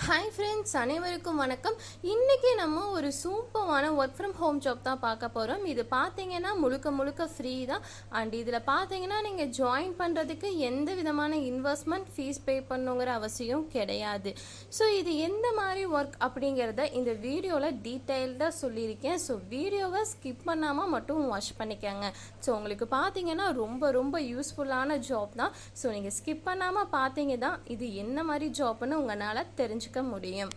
Hi friends, அனைவருக்கும் வணக்கம். இன்றைக்கி நம்ம ஒரு சூப்பரான ஒர்க் ஃப்ரம் ஹோம் ஜாப் தான் பார்க்க போகிறோம். இது பார்த்தீங்கன்னா முழுக்க ஃப்ரீ தான். அண்ட் இதில் பார்த்தீங்கன்னா நீங்கள் ஜாயின் பண்ணுறதுக்கு எந்த விதமான இன்வெஸ்ட்மெண்ட் ஃபீஸ் பே பண்ணுங்கிற அவசியம் கிடையாது. ஸோ இது எந்த மாதிரி ஒர்க் அப்படிங்கிறத இந்த வீடியோவில் டீட்டெயில்டாக சொல்லியிருக்கேன். ஸோ வீடியோவை ஸ்கிப் பண்ணாமல் மட்டும் வாட்ச் பண்ணிக்கோங்க. ஸோ உங்களுக்கு பார்த்தீங்கன்னா ரொம்ப யூஸ்ஃபுல்லான ஜாப் தான். ஸோ நீங்கள் ஸ்கிப் பண்ணாமல் பார்த்தீங்க தான் இது என்ன மாதிரி ஜாப்னு உங்களால் தெரிஞ்சுக்க முடியும்.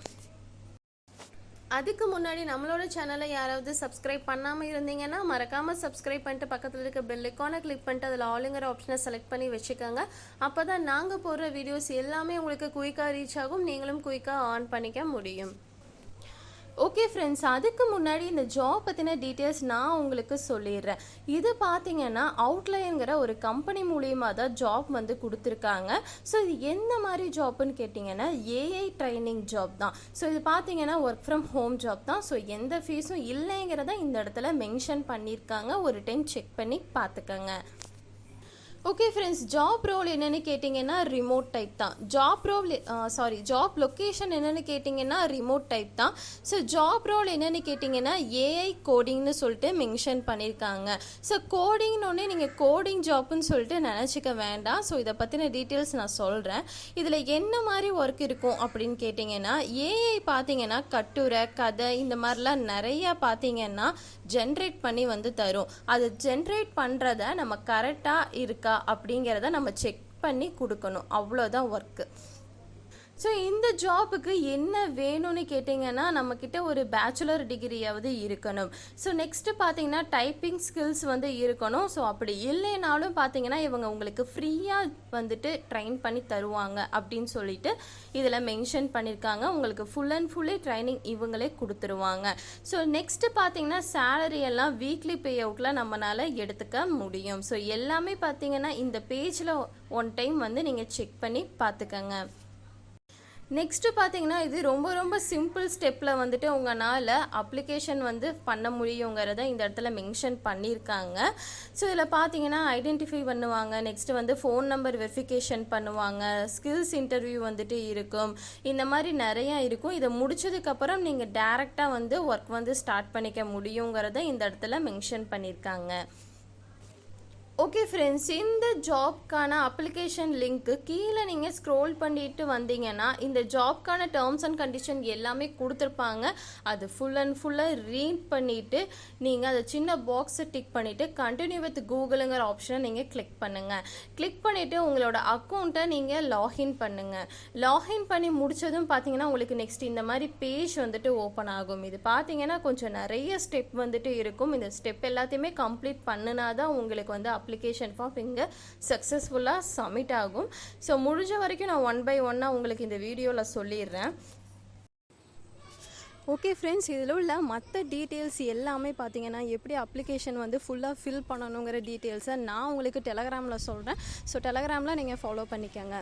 அதுக்கு முன்னாடி நம்மளோட சேனலை யாராவது சப்ஸ்கிரைப் பண்ணாமல் இருந்தீங்கன்னா மறக்காமல் சப்ஸ்கிரைப் பண்ணிட்டு பக்கத்தில் இருக்க பெல் ஐக்கானை கிளிக் பண்ணிட்டு அதில் ஆளுங்கிற ஆப்ஷனை செலக்ட் பண்ணி வச்சுக்கோங்க. அப்போ தான் நாங்கள் போடுற வீடியோஸ் எல்லாமே உங்களுக்கு குயிக்காக ரீச் ஆகும், நீங்களும் குயிக்காக ஆன் பண்ணிக்க முடியும். ஓகே ஃப்ரெண்ட்ஸ், அதுக்கு முன்னாடி இந்த ஜாப் பற்றின டீட்டெயில்ஸ் நான் உங்களுக்கு சொல்லிடுறேன். இது பார்த்தீங்கன்னா அவுட்லைன்கிற ஒரு கம்பெனி மூலியமாக தான் ஜாப் கொடுத்துருக்காங்க. ஸோ இது எந்த மாதிரி ஜாப்னு கேட்டிங்கன்னா ஏஐ ட்ரைனிங் ஜாப் தான். ஸோ இது பார்த்தீங்கன்னா ஒர்க் ஃப்ரம் ஹோம் ஜாப் தான். ஸோ எந்த ஃபீஸும் இல்லைங்கிறத இந்த இடத்துல மென்ஷன் பண்ணியிருக்காங்க. ஒரு டைம் செக் பண்ணி பார்த்துக்கோங்க. ஓகே ஃப்ரெண்ட்ஸ், ஜாப் ரோல் என்னென்னு கேட்டிங்கன்னா ரிமோட் டைப் தான். ஜாப் லொக்கேஷன் என்னென்னு கேட்டிங்கன்னா ரிமோட் டைப் தான். ஸோ ஜாப் ரோல் என்னென்னு கேட்டிங்கன்னா ஏஐ கோடிங்னு சொல்லிட்டு மென்ஷன் பண்ணியிருக்காங்க. ஸோ கோடிங்னோடனே நீங்கள் கோடிங் ஜாப்னு சொல்லிட்டு நினச்சிக்க வேண்டாம். ஸோ இதை பற்றின டீட்டெயில்ஸ் நான் சொல்கிறேன். இதில் என்ன மாதிரி ஒர்க் இருக்கும் அப்படின்னு கேட்டிங்கன்னா ஏஐ பார்த்தீங்கன்னா கட்டுரை, கதை இந்த மாதிரிலாம் நிறையா பார்த்தீங்கன்னா ஜென்ரேட் பண்ணி தரும். அது ஜென்ரேட் பண்ணுறத நம்ம கரெக்டாக இருக்கா அப்படிங்கிறத நம்ம செக் பண்ணி கொடுக்கணும். அவ்வளோதான் ஒர்க்கு. ஸோ இந்த ஜாபுக்கு என்ன வேணும்னு கேட்டிங்கன்னா நம்மக்கிட்ட ஒரு பேச்சுலர் டிகிரியாவது இருக்கணும். ஸோ நெக்ஸ்ட்டு பார்த்தீங்கன்னா டைப்பிங் ஸ்கில்ஸ் இருக்கணும். ஸோ அப்படி இல்லைனாலும் பார்த்தீங்கன்னா இவங்க உங்களுக்கு ஃப்ரீயாக ட்ரைன் பண்ணி தருவாங்க அப்படின்னு சொல்லிட்டு இதில் மென்ஷன் பண்ணியிருக்காங்க. உங்களுக்கு ஃபுல் அண்ட் ஃபுல்லி ட்ரைனிங் இவங்களே கொடுத்துருவாங்க. ஸோ நெக்ஸ்ட்டு பார்த்தீங்கன்னா சேலரி எல்லாம் வீக்லி பே அவுட்டில் நம்மளால் எடுத்துக்க முடியும். ஸோ எல்லாமே பார்த்தீங்கன்னா இந்த பேஜில் ஒன் டைம் நீங்கள் செக் பண்ணி பார்த்துக்கங்க. நெக்ஸ்ட்டு பார்த்தீங்கன்னா இது ரொம்ப சிம்பிள் ஸ்டெப்பில் உங்களால் அப்ளிகேஷன் பண்ண முடியுங்கிறத இந்த இடத்துல மென்ஷன் பண்ணியிருக்காங்க. ஸோ இதில் பார்த்தீங்கன்னா ஐடென்டிஃபை பண்ணுவாங்க. நெக்ஸ்ட்டு ஃபோன் நம்பர் வெரிஃபிகேஷன் பண்ணுவாங்க. ஸ்கில்ஸ் இன்டர்வியூ இருக்கும். இந்த மாதிரி நிறையா இருக்கும். இதை முடிச்சதுக்கப்புறம் நீங்கள் டேரெக்டாக ஒர்க் ஸ்டார்ட் பண்ணிக்க முடியுங்கிறத இந்த இடத்துல மென்ஷன் பண்ணியிருக்காங்க. ஓகே ஃப்ரெண்ட்ஸ், இந்த ஜாப்க்கான அப்ளிகேஷன் லிங்க்கு கீழே நீங்கள் ஸ்க்ரோல் பண்ணிட்டு வந்தீங்கன்னா இந்த ஜாப்க்கான டேர்ம்ஸ் அண்ட் கண்டிஷன் எல்லாமே கொடுத்துருப்பாங்க. அது ஃபுல் அண்ட் ஃபுல்லாக ரீட் பண்ணிவிட்டு நீங்கள் அதை சின்ன பாக்ஸை டிக் பண்ணிவிட்டு கண்டினியூ வித் கூகுளுங்கிற ஆப்ஷனை நீங்கள் கிளிக் பண்ணுங்கள். கிளிக் பண்ணிவிட்டு உங்களோட அக்கௌண்ட்டை நீங்கள் லாகின் பண்ணுங்கள். லாகின் பண்ணி முடித்ததும் பார்த்தீங்கன்னா உங்களுக்கு நெக்ஸ்ட் இந்த மாதிரி பேஜ் ஓப்பன் ஆகும். இது பார்த்தீங்கன்னா கொஞ்சம் நிறைய ஸ்டெப் இருக்கும். இந்த ஸ்டெப் எல்லாத்தையுமே கம்ப்ளீட் பண்ணினா தான் உங்களுக்கு அப்ளிகேஷன் ஃபார்ம் இங்கே சக்ஸஸ்ஃபுல்லாக சப்மிட் ஆகும். ஸோ முடிஞ்ச வரைக்கும் நான் 1 by 1 உங்களுக்கு இந்த வீடியோவில் சொல்லிடுறேன். ஓகே ஃப்ரெண்ட்ஸ், இதில் உள்ள மற்ற டீட்டெயில்ஸ் எல்லாமே பார்த்தீங்கன்னா எப்படி அப்ளிகேஷன் ஃபுல்லாக ஃபில் பண்ணணுங்கிற டீட்டெயில்ஸை நான் உங்களுக்கு டெலகிராமில் சொல்கிறேன். ஸோ டெலகிராமில் நீங்கள் ஃபாலோ பண்ணிக்கோங்க.